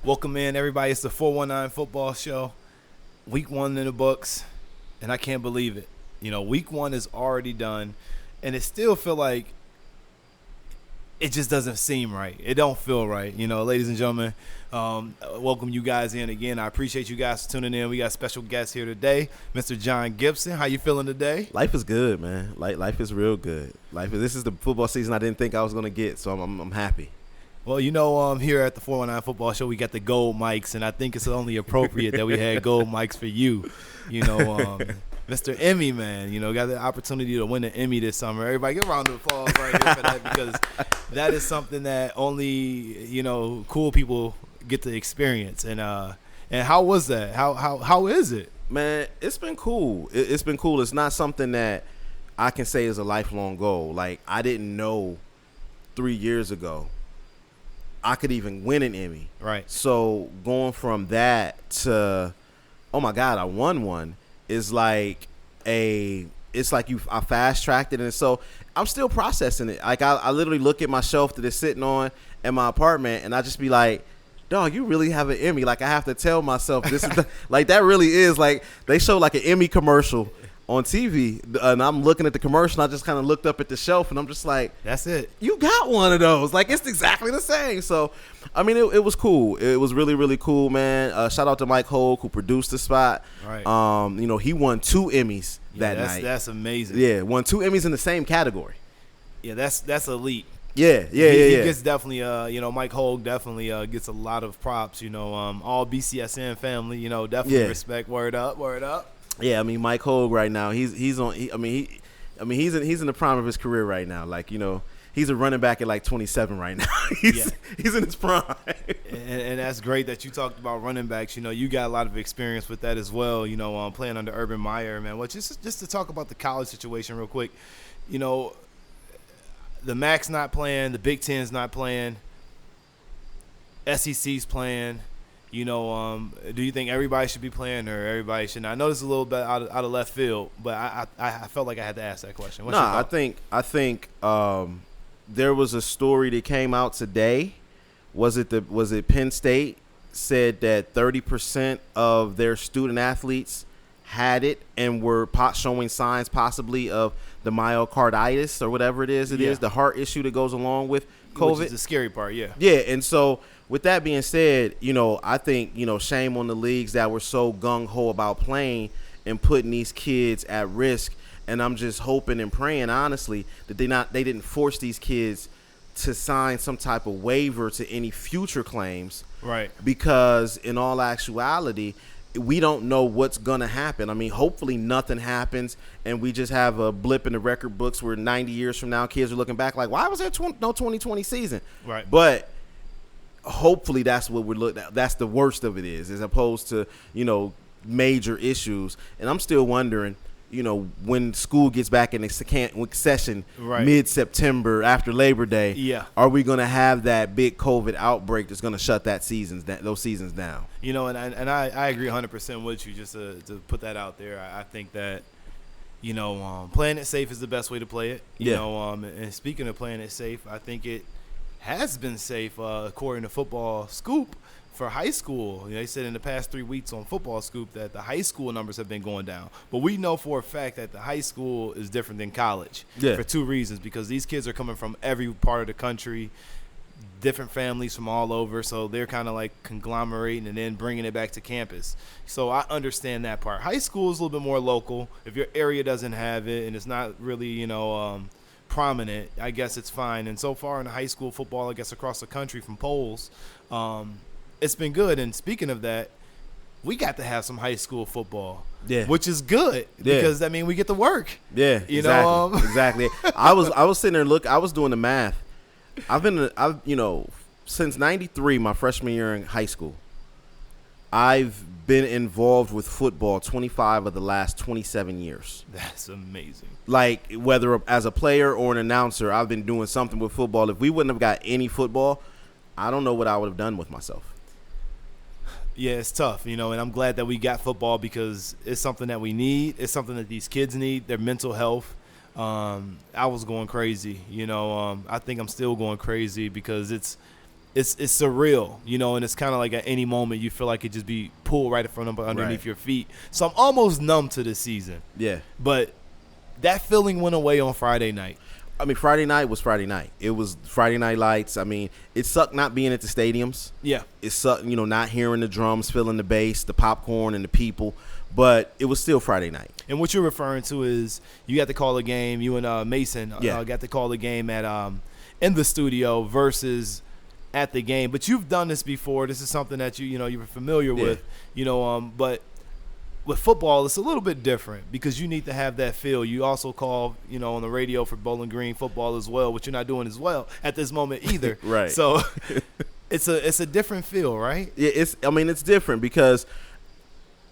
Welcome in, everybody. It's the 419 Football Show. Week 1 in the books, and I can't believe it. Week 1 is already done, and it still feel like it just doesn't seem right. It don't feel right. Ladies and gentlemen, welcome you guys in again. I appreciate you guys tuning in. We got special guests here today, Mr. Jon Gibson. How you feeling today? Life is good, man. Life is real good. This is the football season I didn't think I was going to get, so I'm happy. Well, here at the 419 Football Show, we got the gold mics, and I think it's only appropriate that we had gold mics for you. Mr. Emmy, man, got the opportunity to win an Emmy this summer. Everybody give a round of applause right here for that, because that is something that only, cool people get to experience. And how was that? How is it? Man, it's been cool. It's been cool. It's not something that I can say is a lifelong goal. Like, I didn't know 3 years ago I could even win an Emmy. Right. So going from that to, oh my God, I won one is like I fast tracked it. And so I'm still processing it. Like I literally look at my shelf that it's sitting on in my apartment, and I just be like, dog, you really have an Emmy. Like, I have to tell myself this is like, that really is, like, they show like an Emmy commercial on TV, and I'm looking at the commercial, and I just kind of looked up at the shelf, and I'm just like, that's it. You got one of those. Like, it's exactly the same. So, I mean, it was cool. It was really, really cool, man. Shout out to Mike Hogue, who produced the spot. Right. He won 2 Emmys that night. That's amazing. Yeah, won 2 Emmys in the same category. Yeah, that's elite. Yeah. He gets definitely, Mike Hogue definitely gets a lot of props. All BCSN family, definitely respect. Word up. Yeah, I mean, Mike Hogue right now, he's in the prime of his career right now. Like, he's a running back at like 27 right now. He's in his prime. And that's great that you talked about running backs. You got a lot of experience with that as well. Playing under Urban Meyer, man. Well, just to talk about the college situation real quick. The MAC's not playing, the Big Ten's not playing, SEC's playing. Do you think everybody should be playing or everybody should not? I know this is a little bit out of left field, but I felt like I had to ask that question. I think there was a story that came out today. Was it Penn State said that 30% of their student athletes had it and were showing signs possibly of the myocarditis or whatever it is, the heart issue that goes along with COVID. Which is the scary part, yeah. Yeah, and so with that being said, I think, shame on the leagues that were so gung-ho about playing and putting these kids at risk. And I'm just hoping and praying, honestly, that they didn't force these kids to sign some type of waiver to any future claims. Right. Because in all actuality, we don't know what's going to happen. I mean, hopefully nothing happens and we just have a blip in the record books where 90 years from now kids are looking back like, why was there no 2020 season? Right. But hopefully that's what we're looking at. That's the worst of it is, as opposed to, major issues. And I'm still wondering, when school gets back in session mid-September after Labor Day, are we going to have that big COVID outbreak that's going to shut those seasons down? And I agree 100% with you. Just to put that out there, I think that playing it safe is the best way to play it. And speaking of playing it safe, I think it has been safe according to Football Scoop. For high school, they said in the past 3 weeks on Football Scoop that the high school numbers have been going down. But we know for a fact that the high school is different than college for 2 reasons. Because these kids are coming from every part of the country, different families from all over. So they're kind of like conglomerating and then bringing it back to campus. So I understand that part. High school is a little bit more local. If your area doesn't have it and it's not really, prominent, I guess it's fine. And so far in high school football, I guess across the country from polls, it's been good. And speaking of that, we got to have some high school football, which is good because that means we get to work. Yeah, exactly. I was sitting there I was doing the math. I've since '93, my freshman year in high school, I've been involved with football 25 of the last 27 years. That's amazing. Like, whether as a player or an announcer, I've been doing something with football. If we wouldn't have got any football, I don't know what I would have done with myself. Yeah, it's tough, and I'm glad that we got football because it's something that we need. It's something that these kids need, their mental health. I was going crazy, I think I'm still going crazy because it's it's surreal, and it's kind of like at any moment you feel like it just be pulled right in front of underneath your feet. So I'm almost numb to this season. Yeah. But that feeling went away on Friday night. I mean, Friday night was Friday night. It was Friday night lights. I mean, it sucked not being at the stadiums. Yeah. It sucked, not hearing the drums, feeling the bass, the popcorn, and the people. But it was still Friday night. And what you're referring to is you got to call a game. You and Mason got to call the game at in the studio versus at the game. But you've done this before. This is something that you were familiar with. But with football, it's a little bit different because you need to have that feel. You also call, on the radio for Bowling Green football as well, which you're not doing as well at this moment either. Right. So it's a different feel, right? Yeah, it's different because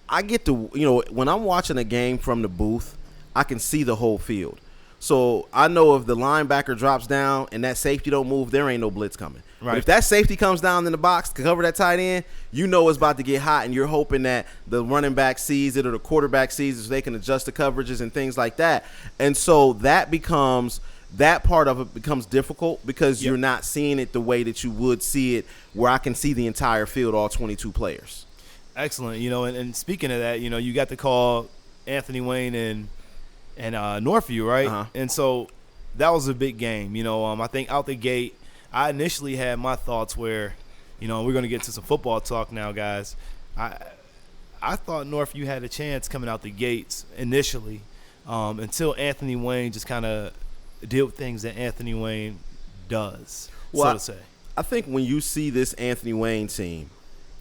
I get to, when I'm watching a game from the booth, I can see the whole field. So I know if the linebacker drops down and that safety don't move, there ain't no blitz coming. Right. But if that safety comes down in the box to cover that tight end, it's about to get hot, and you're hoping that the running back sees it or the quarterback sees it so they can adjust the coverages and things like that. And so that part of it becomes difficult because you're not seeing it the way that you would see it where I can see the entire field, all 22 players. Excellent. And speaking of that, you got to call Anthony Wayne and Northview, right? Uh-huh. And so that was a big game. I think out the gate, I initially had my thoughts where, we're going to get to some football talk now, guys. I thought Northview had a chance coming out the gates initially until Anthony Wayne just kind of did things that Anthony Wayne does, so to say. I think when you see this Anthony Wayne team,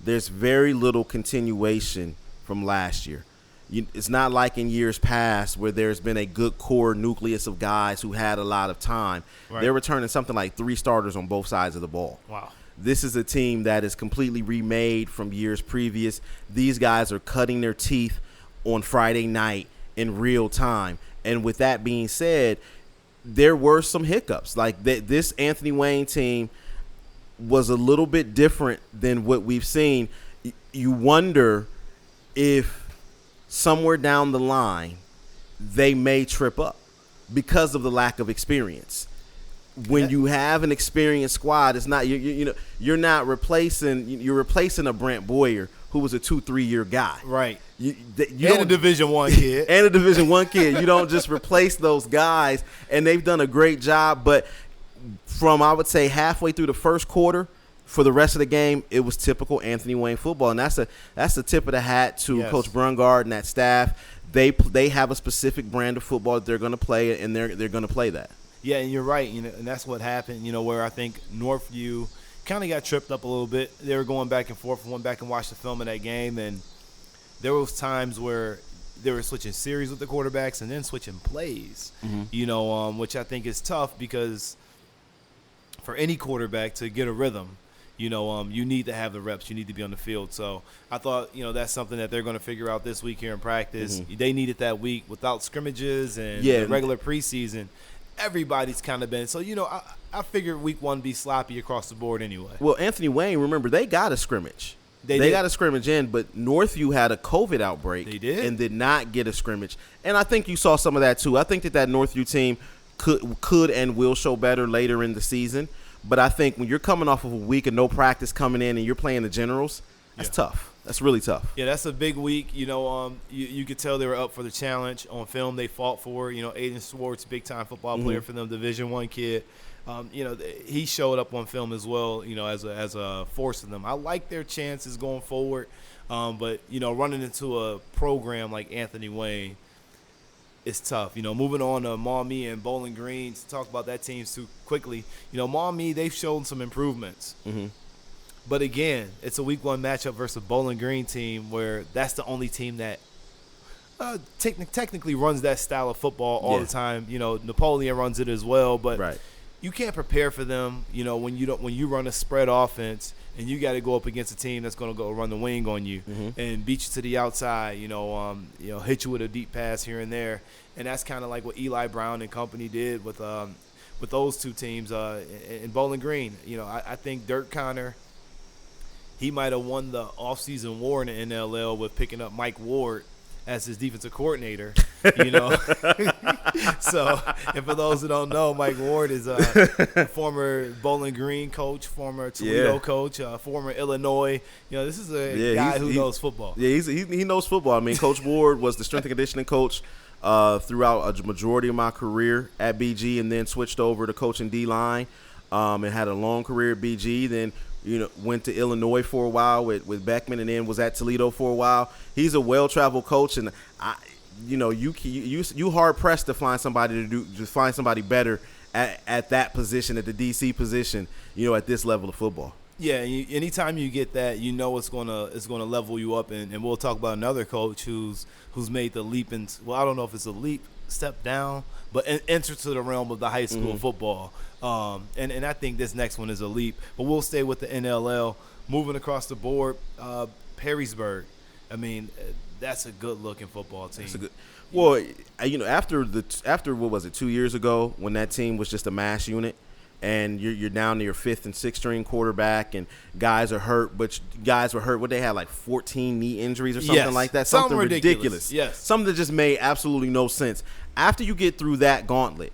there's very little continuation from last year. It's not like in years past where there's been a good core nucleus of guys who had a lot of time. Right. They're returning something like 3 starters on both sides of the ball. Wow. This is a team that is completely remade from years previous. These guys are cutting their teeth on Friday night in real time. And with that being said, there were some hiccups. Like this Anthony Wayne team was a little bit different than what we've seen. You wonder if somewhere down the line they may trip up because of the lack of experience. When you have an experienced squad, it's not you're not replacing a Brent Boyer who was a 2-3 year guy, right? You and a Division I kid, and a Division I kid. You don't just replace those guys, and they've done a great job. But from I would say halfway through the first quarter, for the rest of the game, it was typical Anthony Wayne football, and that's the tip of the hat to Coach Brungard and that staff. They have a specific brand of football that they're going to play, and they're going to play that. Yeah, and you're right. And that's what happened. Where I think Northview kind of got tripped up a little bit. They were going back and forth. I went back and watched the film of that game, and there was times where they were switching series with the quarterbacks and then switching plays. Mm-hmm. Which I think is tough because for any quarterback to get a rhythm, you need to have the reps. You need to be on the field. So I thought, that's something that they're going to figure out this week here in practice. Mm-hmm. They needed that week without scrimmages and the regular preseason. Everybody's kind of been. So, I figured week 1 be sloppy across the board anyway. Well, Anthony Wayne, remember, they got a scrimmage. They got a scrimmage in, but Northview had a COVID outbreak. They did? And did not get a scrimmage. And I think you saw some of that, too. I think that Northview team could and will show better later in the season. But I think when you're coming off of a week of no practice coming in and you're playing the Generals, that's tough. That's really tough. Yeah, that's a big week. You could tell they were up for the challenge. On film, they fought for it. Aiden Swartz, big-time football player for them, Division I kid. He showed up on film as well, as a force for them. I like their chances going forward. But, running into a program like Anthony Wayne, it's tough. Moving on to Maumee and Bowling Green, to talk about that team too quickly. Maumee, they've shown some improvements. Mm-hmm. But again, it's a week 1 matchup versus a Bowling Green team where that's the only team that technically runs that style of football all the time. Napoleon runs it as well, but you can't prepare for them. When you run a spread offense and you got to go up against a team that's going to go run the wing on you and beat you to the outside. Hit you with a deep pass here and there, and that's kind of like what Eli Brown and company did with those two teams in Bowling Green. I think Dirk Connor. He might have won the offseason war in the NLL with picking up Mike Ward as his defensive coordinator, So, and for those who don't know, Mike Ward is a former Bowling Green coach, former Toledo coach, former Illinois. This is a guy who knows football. Yeah, he knows football. I mean, Coach Ward was the strength and conditioning coach throughout a majority of my career at BG, and then switched over to coaching D-line, and had a long career at BG. Then went to Illinois for a while with Beckman, and then was at Toledo for a while. He's a well-traveled coach, and you hard pressed to find somebody better at that position, at the DC position, at this level of football. Yeah, anytime you get that, it's gonna level you up, and we'll talk about another coach who's made the leap, and I don't know if it's a leap, step down, but enter to the realm of the high school football. And I think this next one is a leap, but we'll stay with the NLL. Moving across the board, Perrysburg. I mean, that's a good-looking football team. After what was it, 2 years ago, when that team was just a mass unit, and you're down to your fifth and sixth string quarterback, and guys are hurt, but guys were hurt. What, they had like 14 knee injuries or something like that? Something ridiculous. Yes. Something that just made absolutely no sense. After you get through that gauntlet,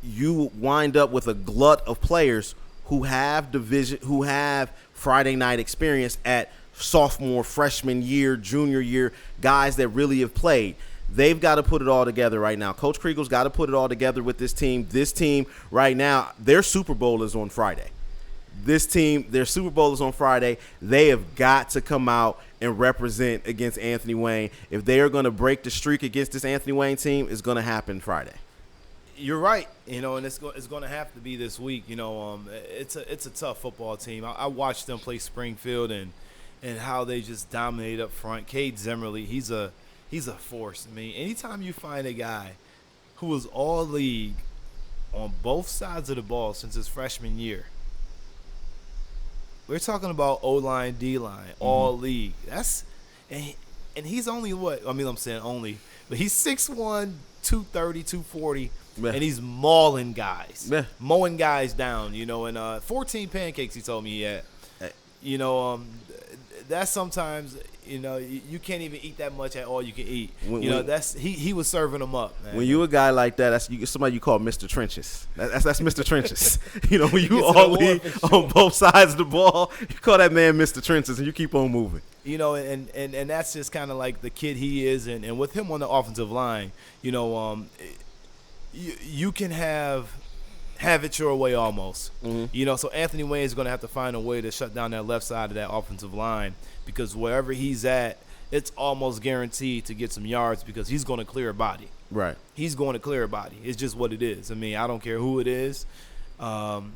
you wind up with a glut of players who have Friday night experience at sophomore, freshman year, junior year, guys that really have played. They've got to put it all together right now. Coach Kriegel's got to put it all together with this team. This team right now, their Super Bowl is on Friday. Their Super Bowl is on Friday. They have got to come out and represent against Anthony Wayne. If they are going to break the streak against this Anthony Wayne team, it's going to happen Friday. You're right, and it's going to have to be this week. It's a tough football team. I watched them play Springfield and how they just dominate up front. Cade Zimmerly, he's a force. I mean, anytime you find a guy who was all league on both sides of the ball since his freshman year, we're talking about O-line, D-line, all league. And he's only what? I mean, I'm saying only, but he's 6'1", 230, 240. Yeah. And he's mauling guys, mowing guys down, and 14 pancakes he told me he had. That's sometimes, you can't even eat that much at all you can eat. He was serving them up, man. When you a guy like that, that's somebody you call Mr. Trenches. That's Mr. Trenches. When you all lead on both sides of the ball, you call that man Mr. Trenches, and you keep on moving. And that's just kind of like the kid he is, and with him on the offensive line, you can have it your way almost. So Anthony Wayne is going to have to find a way to shut down that left side of that offensive line, because wherever he's at, it's almost guaranteed to get some yards, because he's going to clear a body. Right. He's going to clear a body. It's just what it is. I mean, I don't care who it is.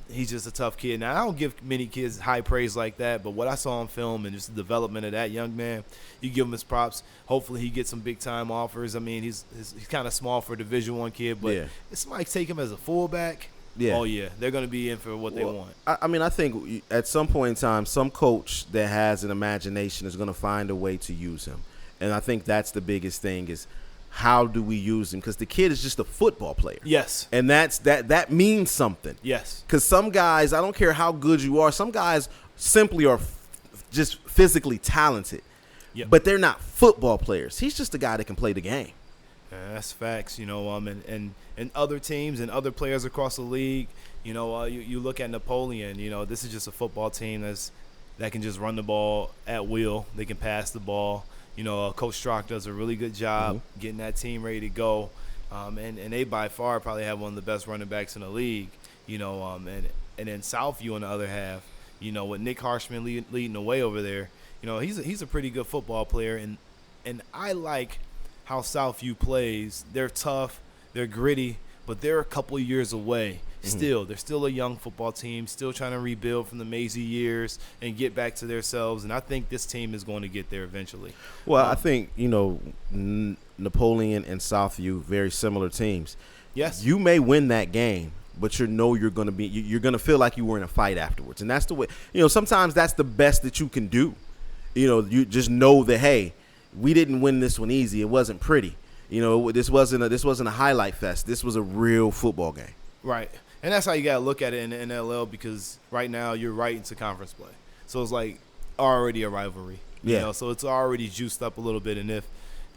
He's just a tough kid. Now, I don't give many kids high praise like that, but what I saw on film and just the development of that young man, you give him his props. Hopefully he gets some big-time offers. I mean, he's kind of small for a Division I kid, but if somebody take him as a fullback, they're going to be in for what they want. I think at some point in time, some coach that has an imagination is going to find a way to use him. And I think that's the biggest thing is, how do we use him? Because the kid is just a football player. Yes. And that means something. Yes. Because some guys, I don't care how good you are, some guys simply are just physically talented. Yep. But they're not football players. He's just a guy that can play the game. That's facts, and other teams and other players across the league, you look at Napoleon, this is just a football team that can just run the ball at will. They can pass the ball. Coach Strock does a really good job getting that team ready to go. And they by far probably have one of the best running backs in the league, and then Southview on the other half, with Nick Harshman leading the way over there, he's a pretty good football player. And I like how Southview plays. They're tough, they're gritty, but they're a couple of years away. They're still a young football team, still trying to rebuild from the Maisie years and get back to themselves. And I think this team is going to get there eventually. Well, I think, Napoleon and Southview, very similar teams. Yes. You may win that game, but you're going to feel like you were in a fight afterwards. And that's the way, sometimes that's the best that you can do. You just know that, hey, we didn't win this one easy. It wasn't pretty. This wasn't a highlight fest. This was a real football game. Right. And that's how you got to look at it in the NLL, because right now you're right into conference play. So it's like already a rivalry. So it's already juiced up a little bit. And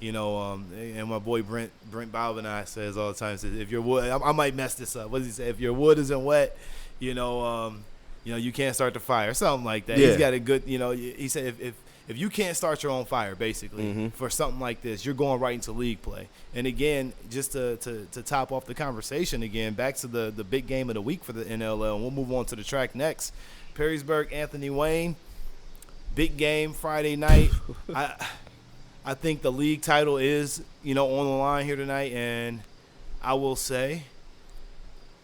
And my boy Brent Bob and I says all the time, says if your wood, I might mess this up. What does he say? If your wood isn't wet, you can't start the fire, something like that. Yeah. He's got a good, he said if you can't start your own fire, basically, for something like this, you're going right into league play. And again, just to top off the conversation again, back to the big game of the week for the NLL, and we'll move on to the track next. Perrysburg, Anthony Wayne, big game Friday night. I think the league title is, on the line here tonight, and I will say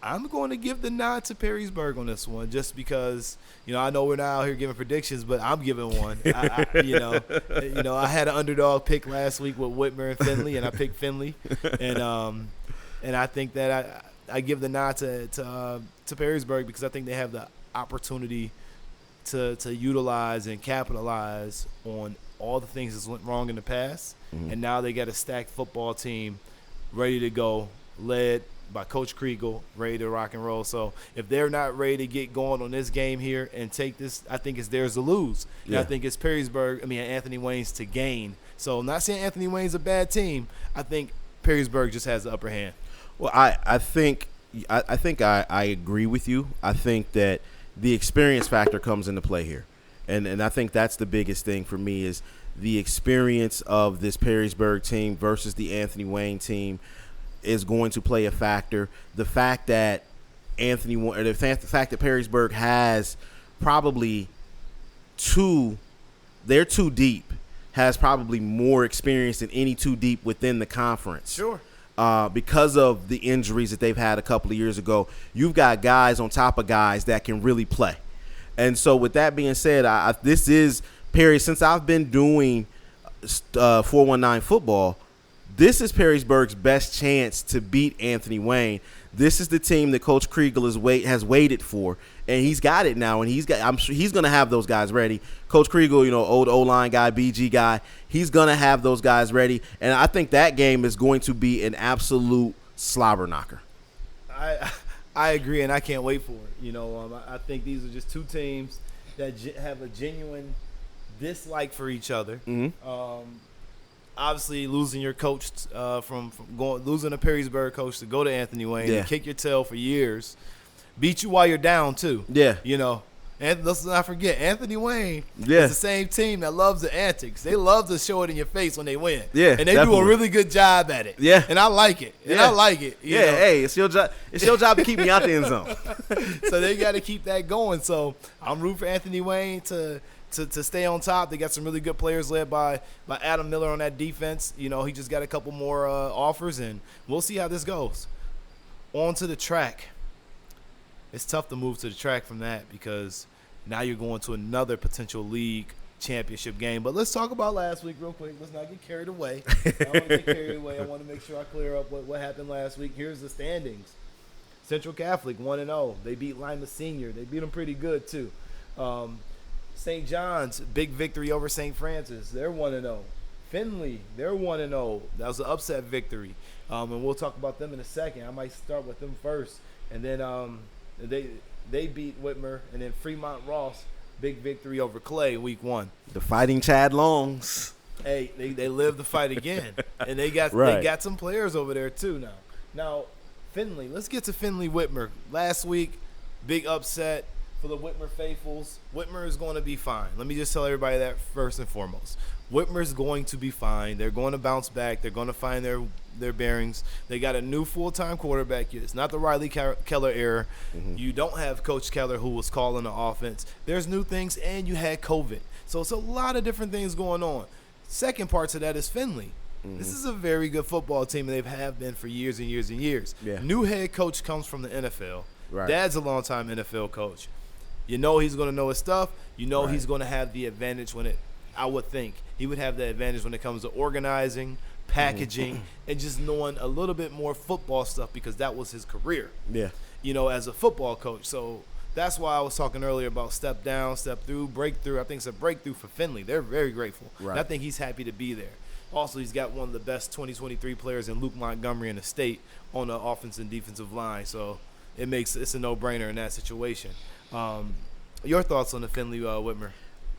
I'm going to give the nod to Perrysburg on this one, just because, I know we're not out here giving predictions, but I'm giving one. I had an underdog pick last week with Whitmer and Findlay, and I picked Findlay, and I think that I give the nod to Perrysburg, because I think they have the opportunity to utilize and capitalize on all the things that's went wrong in the past, and now they got a stacked football team ready to go, led by Coach Kriegel, ready to rock and roll. So if they're not ready to get going on this game here and take this, I think it's theirs to lose. Yeah. And I think it's Anthony Wayne's to gain. So I'm not saying Anthony Wayne's a bad team. I think Perrysburg just has the upper hand. Well, I think I agree with you. I think that the experience factor comes into play here. And I think that's the biggest thing for me, is the experience of this Perrysburg team versus the Anthony Wayne team is going to play a factor. The fact that Perrysburg has probably they're too deep, has probably more experience than any too deep within the conference. Sure. Because of the injuries that they've had a couple of years ago, you've got guys on top of guys that can really play. And so with that being said, this is Perry, since I've been doing 419 football, this is Perrysburg's best chance to beat Anthony Wayne. This is the team that Coach Kriegel has waited for, and he's got it now. And I'm sure he's going to have those guys ready. Coach Kriegel, old O-line guy, BG guy, he's going to have those guys ready. And I think that game is going to be an absolute slobber knocker. I agree, and I can't wait for it. I think these are just two teams that have a genuine dislike for each other. Obviously, losing your coach losing a Perrysburg coach to go to Anthony Wayne and kick your tail for years, beat you while you're down too. Yeah, and let's not forget, Anthony Wayne is the same team that loves the antics. They love to show it in your face when they win. Yeah, and they do a really good job at it. Yeah, and I like it. And I like it. You know? Hey, it's your job. It's your job to keep me out the end zone. So they got to keep that going. So I'm rooting for Anthony Wayne to stay on top. They got some really good players led by Adam Miller on that defense. He just got a couple more offers, and we'll see how this goes. On to the track. It's tough to move to the track from that, because now you're going to another potential league championship game. But let's talk about last week real quick. Let's not get carried away. I don't want to get carried away. I want to make sure I clear up what happened last week. Here's the standings. Central Catholic 1-0. They beat Lima Senior. They beat them pretty good too. St. John's, big victory over St. Francis. They're 1-0. Findlay, they're 1-0. That was an upset victory. And we'll talk about them in a second. I might start with them first. And then they beat Whitmer. And then Fremont Ross, big victory over Clay week 1. The Fighting Chad Longs. Hey, they live the fight again. And they got some players over there too now. Now, Findlay, let's get to Findlay Whitmer. Last week, big upset for the Whitmer faithfuls. Whitmer is going to be fine. Let me just tell everybody that first and foremost. Whitmer is going to be fine. They're going to bounce back. They're going to find their bearings. They got a new full-time quarterback. It's not the Riley Keller era. You don't have Coach Keller, who was calling the offense. There's new things, and you had COVID. So it's a lot of different things going on. Second part to that is Findlay. This is a very good football team, and they have been for years and years and years. Yeah. New head coach comes from the NFL. Right. Dad's a long-time NFL coach. He's going to know his stuff. He's going to have the advantage I would think he would have the advantage when it comes to organizing, packaging, and just knowing a little bit more football stuff, because that was his career. Yeah. As a football coach. So that's why I was talking earlier about step down, step through, breakthrough. I think it's a breakthrough for Findlay. They're very grateful. Right. And I think he's happy to be there. Also, he's got one of the best 2023 players in Luke Montgomery in the state on the offensive and defensive line. So it's a no-brainer in that situation. Your thoughts on the Findlay Whitmer?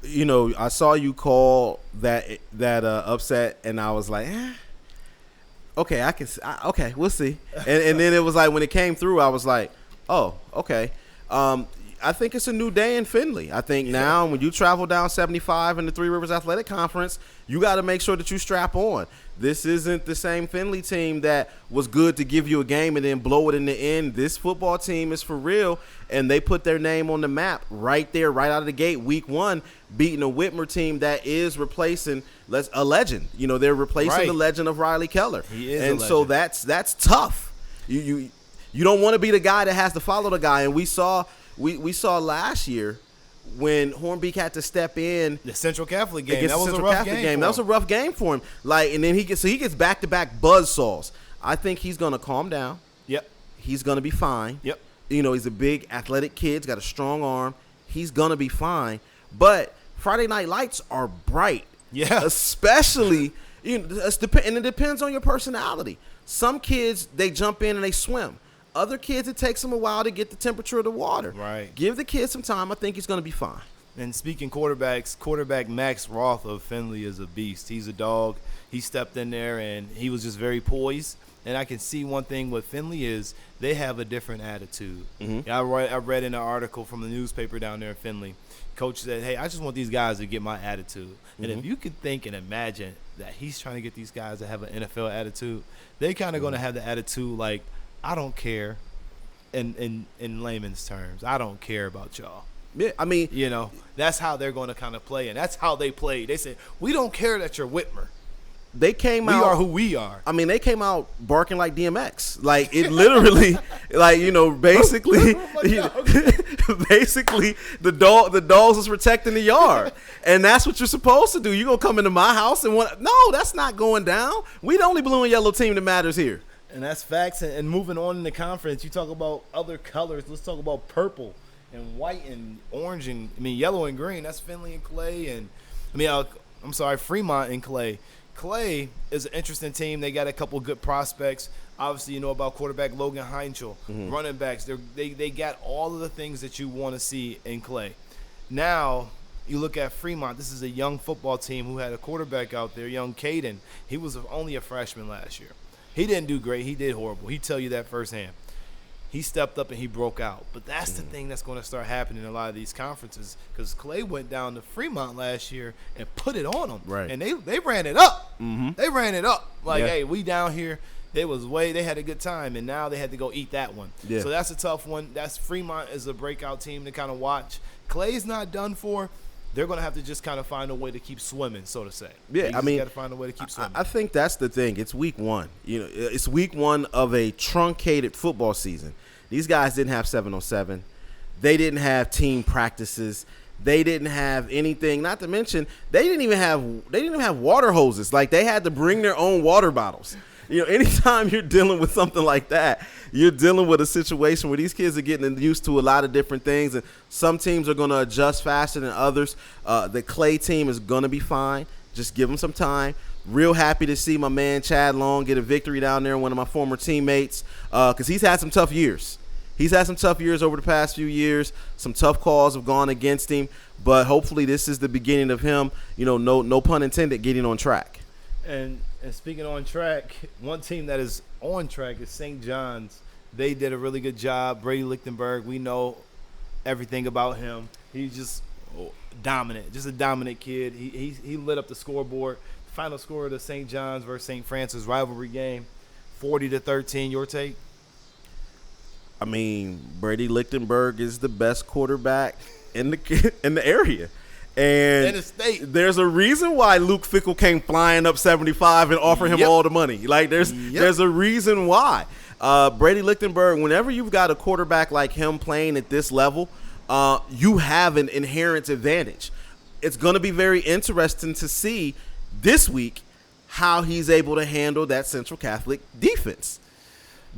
I saw you call that upset, and I was like, okay, okay, we'll see. And then it was like when it came through, I was like, oh, okay. I think it's a new day in Findlay. I think now when you travel down 75 in the Three Rivers Athletic Conference, you got to make sure that you strap on. This isn't the same Findlay team that was good to give you a game and then blow it in the end. This football team is for real, and they put their name on the map right there, right out of the gate, week 1, beating a Whitmer team that is replacing a legend. They're replacing the legend of Riley Keller. He is and so that's tough. You don't want to be the guy that has to follow the guy, and we saw last year when Hornbeak had to step in the Central Catholic game. That was a rough game. That was a rough game for him. And then he gets back-to-back buzzsaws. I think he's gonna calm down. Yep. He's gonna be fine. Yep. He's a big athletic kid. He's got a strong arm. He's gonna be fine. But Friday Night Lights are bright. Yeah. Especially, and it depends on your personality. Some kids, they jump in and they swim. Other kids, it takes them a while to get the temperature of the water. Right. Give the kid some time. I think he's going to be fine. And speaking quarterbacks, quarterback Max Roth of Findlay is a beast. He's a dog. He stepped in there, and he was just very poised. And I can see one thing with Findlay is they have a different attitude. Mm-hmm. I read in an article from the newspaper down there in Findlay. Coach said, hey, I just want these guys to get my attitude. Mm-hmm. And if you could think and imagine that he's trying to get these guys to have an NFL attitude, they kind of going to have the attitude like, I don't care, in layman's terms. I don't care about y'all. Yeah, I mean, that's how they're going to kind of play, and that's how they play. They say, we don't care that you're Whitmer. They came out. We are who we are. I mean, they came out barking like DMX. Like, it literally, basically, basically, the dogs was protecting the yard. And that's what you're supposed to do. You're going to come into my house and no, that's not going down. We the only blue and yellow team that matters here. And that's facts. And moving on in the conference, you talk about other colors. Let's talk about purple and white and orange and, yellow and green. That's Findlay and Clay. And, Fremont and Clay. Clay is an interesting team. They got a couple good prospects. Obviously, you know about quarterback Logan Heinchel, mm-hmm. running backs. They got all of the things that you want to see in Clay. Now, you look at Fremont. This is a young football team who had a quarterback out there, young Caden. He was only a freshman last year. He didn't do great. He did horrible. He'd tell you that firsthand. He stepped up and he broke out. But that's the thing that's going to start happening in a lot of these conferences because Clay went down to Fremont last year and put it on them. Right. And they ran it up. Mm-hmm. They ran it up. Yeah. Hey, we down here. They had a good time, and now they had to go eat that one. Yeah. So that's a tough one. Fremont is a breakout team to kind of watch. Clay's not done for. They're going to have to just kind of find a way to keep swimming, so to say. Yeah, got to find a way to keep swimming. I think that's the thing. It's week 1. It's week 1 of a truncated football season. These guys didn't have 7-on-7. They didn't have team practices. They didn't have anything. Not to mention, they didn't even have water hoses. Like, they had to bring their own water bottles. Anytime you're dealing with something like that, you're dealing with a situation where these kids are getting used to a lot of different things, and some teams are going to adjust faster than others. The Clay team is going to be fine. Just give them some time. Real happy to see my man Chad Long get a victory down there, one of my former teammates, because he's had some tough years. He's had some tough years over the past few years. Some tough calls have gone against him, but hopefully this is the beginning of him, no pun intended, getting on track. And speaking on track, one team that is on track is St. John's. They did a really good job. Brady Lichtenberg, we know everything about him. He's just dominant, just a dominant kid. He lit up the scoreboard. Final score of the St. John's versus St. Francis rivalry game, 40-13. Your take? Brady Lichtenberg is the best quarterback in the area. And in the state. There's a reason why Luke Fickell came flying up 75 and offered him all the money. Like, there's a reason why. Brady Lichtenberg, whenever you've got a quarterback like him playing at this level, you have an inherent advantage. It's going to be very interesting to see this week how he's able to handle that Central Catholic defense.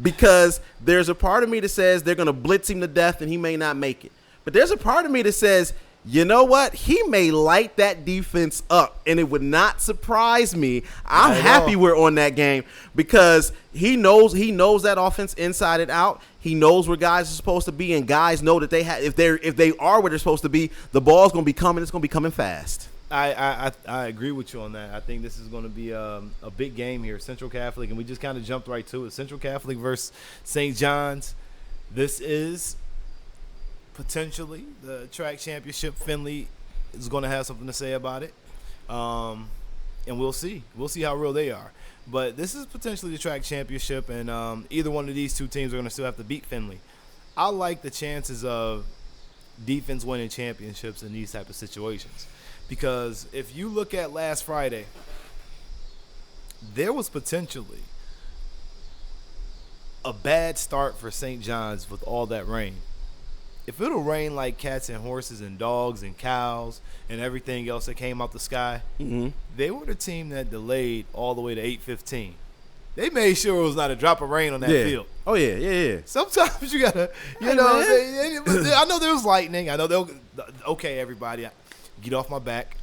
Because there's a part of me that says they're going to blitz him to death and he may not make it. But there's a part of me that says, you know what? He may light that defense up, and it would not surprise me. I'm happy we're on that game because he knows that offense inside and out. He knows where guys are supposed to be, and guys know that if they are where they're supposed to be, the ball's going to be coming. It's going to be coming fast. I agree with you on that. I think this is going to be a big game here. Central Catholic, and we just kind of jumped right to it. Central Catholic versus St. John's. This is potentially the track championship. Finley is going to have something to say about it, and we'll see. We'll see how real they are. But this is potentially the track championship, and either one of these two teams are going to still have to beat Finley. I like the chances of defense winning championships in these type of situations because if you look at last Friday, there was potentially a bad start for St. John's with all that rain. If it'll rain like cats and horses and dogs and cows and everything else that came out the sky, they were the team that delayed all the way to 8:15. They made sure it was not a drop of rain on that field. Oh, yeah. Sometimes you got to, I know there was lightning. I know okay, everybody, get off my back.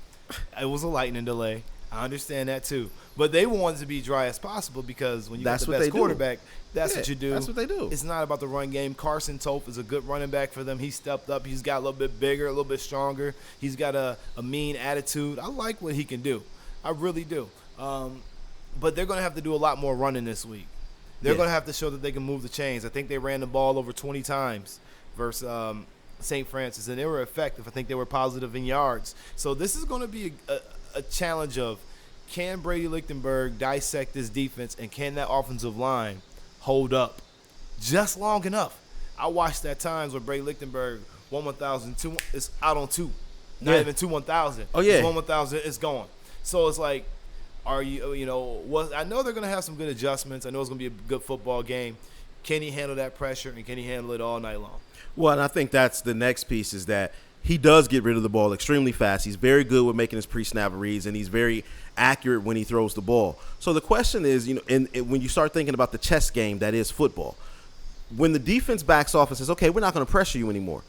It was a lightning delay. I understand that too. But they wanted to be dry as possible because when you got the best quarterback, that's what you do. That's what they do. It's not about the run game. Carson Toth is a good running back for them. He stepped up. He's got a little bit bigger, a little bit stronger. He's got a mean attitude. I like what he can do. I really do. But they're going to have to do a lot more running this week. They're going to have to show that they can move the chains. I think they ran the ball over 20 times versus St. Francis, and they were effective. I think they were positive in yards. So this is going to be a challenge of, can Brady Lichtenberg dissect this defense, and can that offensive line hold up just long enough? I watched at times where Brady Lichtenberg 1,000 is out on 2, not even 1,000. Oh yeah, 1,000 is gone. So it's like, are you I know they're gonna have some good adjustments. I know it's gonna be a good football game. Can he handle that pressure, and can he handle it all night long? Well, and I think that's the next piece is that he does get rid of the ball extremely fast. He's very good with making his pre-snap reads, and he's very accurate when he throws the ball. So the question is, when you start thinking about the chess game that is football, when the defense backs off and says, okay, we're not going to pressure you anymore,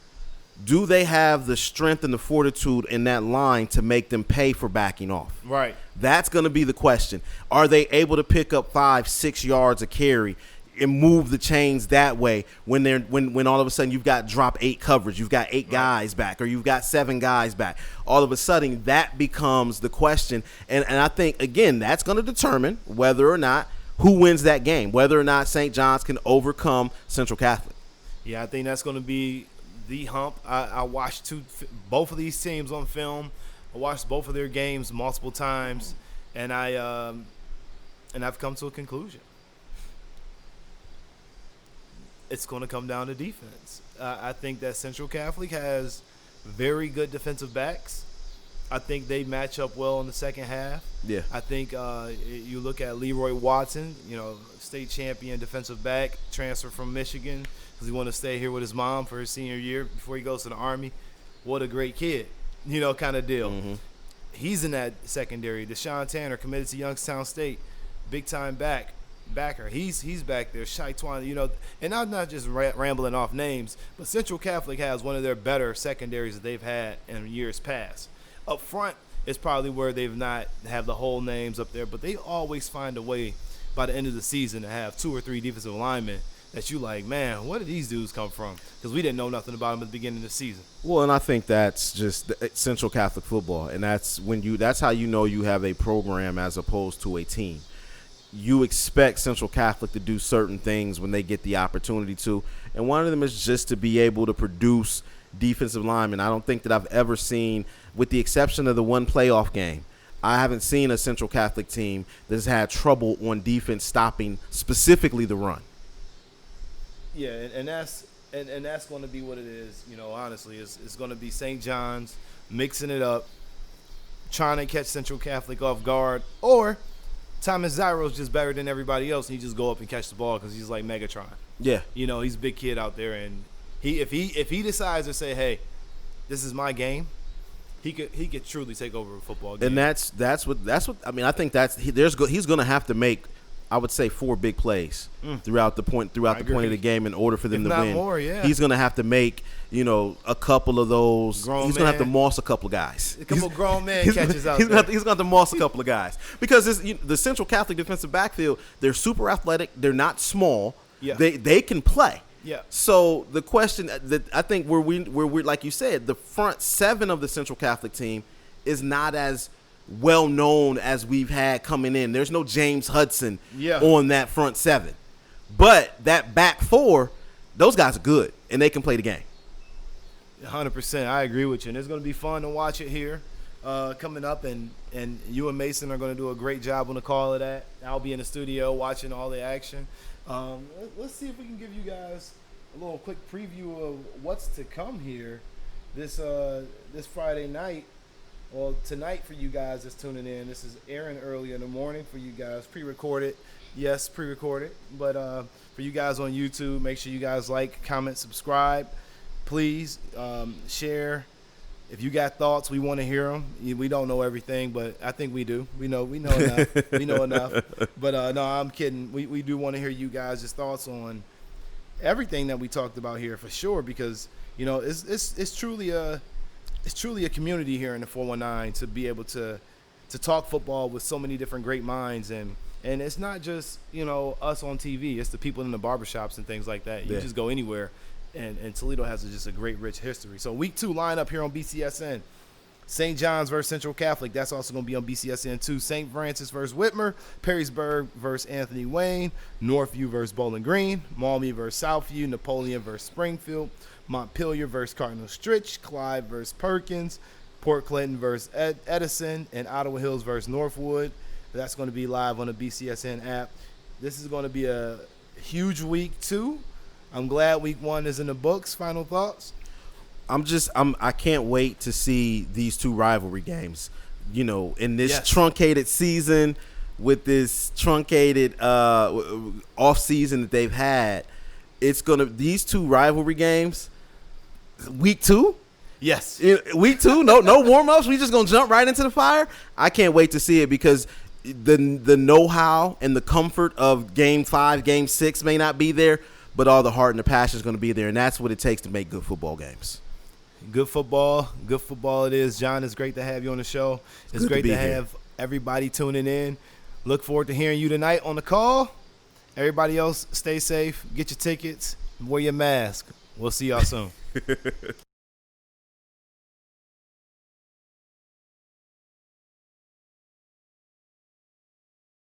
do they have the strength and the fortitude in that line to make them pay for backing off? Right. That's going to be the question. Are they able to pick up 5-6 yards a carry and move the chains that way when all of a sudden you've got drop 8 coverage, you've got 8 guys back, or you've got 7 guys back? All of a sudden that becomes the question, and I think again that's going to determine whether or not who wins that game, whether or not St. John's can overcome Central Catholic. Yeah, I think that's going to be the hump. I watched both of these teams on film. I watched both of their games multiple times, and I've come to a conclusion. It's going to come down to defense. I think that Central Catholic has very good defensive backs. I think they match up well in the second half. Yeah. I think you look at Leroy Watson, state champion defensive back, transfer from Michigan because he wanted to stay here with his mom for his senior year before he goes to the Army. What a great kid, kind of deal. Mm-hmm. He's in that secondary. Deshaun Tanner, committed to Youngstown State, big-time backer. He's back there. Shai Twan, and I'm not just rambling off names, but Central Catholic has one of their better secondaries that they've had in years past. Up front is probably where they've not have the whole names up there, but they always find a way by the end of the season to have 2 or 3 defensive linemen that you like, man, where did these dudes come from? Because we didn't know nothing about them at the beginning of the season. Well, and I think that's just Central Catholic football, and that's how you know you have a program as opposed to a team. You expect Central Catholic to do certain things when they get the opportunity to, and one of them is just to be able to produce defensive linemen. I don't think that I've ever seen, with the exception of the one playoff game, I haven't seen a Central Catholic team that has had trouble on defense stopping specifically the run. Yeah, and that's going to be what it is. Honestly, it's going to be St. John's mixing it up, trying to catch Central Catholic off guard, or Thomas Zyro's just better than everybody else, and he just go up and catch the ball because he's like Megatron. Yeah, he's a big kid out there, and if he decides to say, hey, this is my game, he could truly take over a football game. And that's what I mean. I think he's going to have to make I would say 4 big plays throughout the point of the game in order for them to win. More, yeah. He's going to have to make, a couple of those. He's going to have to moss a couple of guys. A couple grown man catches out there. He's going to have to moss a couple of guys because the Central Catholic defensive backfield, they're super athletic. They're not small. Yeah. They can play. Yeah. So the question that I think where we like you said, the front 7 of the Central Catholic team is not as well known as we've had coming in. There's no James Hudson on that front 7. But that back 4, those guys are good and they can play the game. 100%. I agree with you. And it's going to be fun to watch it here coming up. And you and Mason are going to do a great job on the call of that. I'll be in the studio watching all the action. Let's see if we can give you guys a little quick preview of what's to come here this Friday night. Well, tonight for you guys that's tuning in, this is airing early in the morning for you guys, pre-recorded. Yes, pre-recorded. But for you guys on YouTube, make sure you guys like, comment, subscribe. Please share. If you got thoughts, we want to hear them. We don't know everything, but I think we do. We know enough. We know enough. But no, I'm kidding. We do want to hear you guys' thoughts on everything that we talked about here for sure, because it's truly a community here in the 419 to be able to talk football with so many different great minds, and it's not just us on TV. It's the people in the barbershops and things like that. You just go anywhere. And Toledo has just a great, rich history. So week 2 lineup here on BCSN. St. John's versus Central Catholic. That's also going to be on BCSN 2. St. Francis versus Whitmer. Perrysburg versus Anthony Wayne. Northview versus Bowling Green. Maumee versus Southview. Napoleon versus Springfield. Montpelier versus Cardinal Stritch. Clive versus Perkins. Port Clinton versus Edison. And Ottawa Hills versus Northwood. That's going to be live on the BCSN app. This is going to be a huge week 2. I'm glad week 1 is in the books. Final thoughts? I can't wait to see these 2 rivalry games. In this truncated season, with this truncated off season that they've had, these 2 rivalry games. Week 2? Yes. Week 2? No warm ups. We just gonna jump right into the fire. I can't wait to see it because the know-how and the comfort of game 5, game 6 may not be there. But all the heart and the passion is going to be there, and that's what it takes to make good football games. Good football it is. John, it's great to have you on the show. It's great to have everybody tuning in. Look forward to hearing you tonight on the call. Everybody else, stay safe, get your tickets, wear your mask. We'll see y'all soon.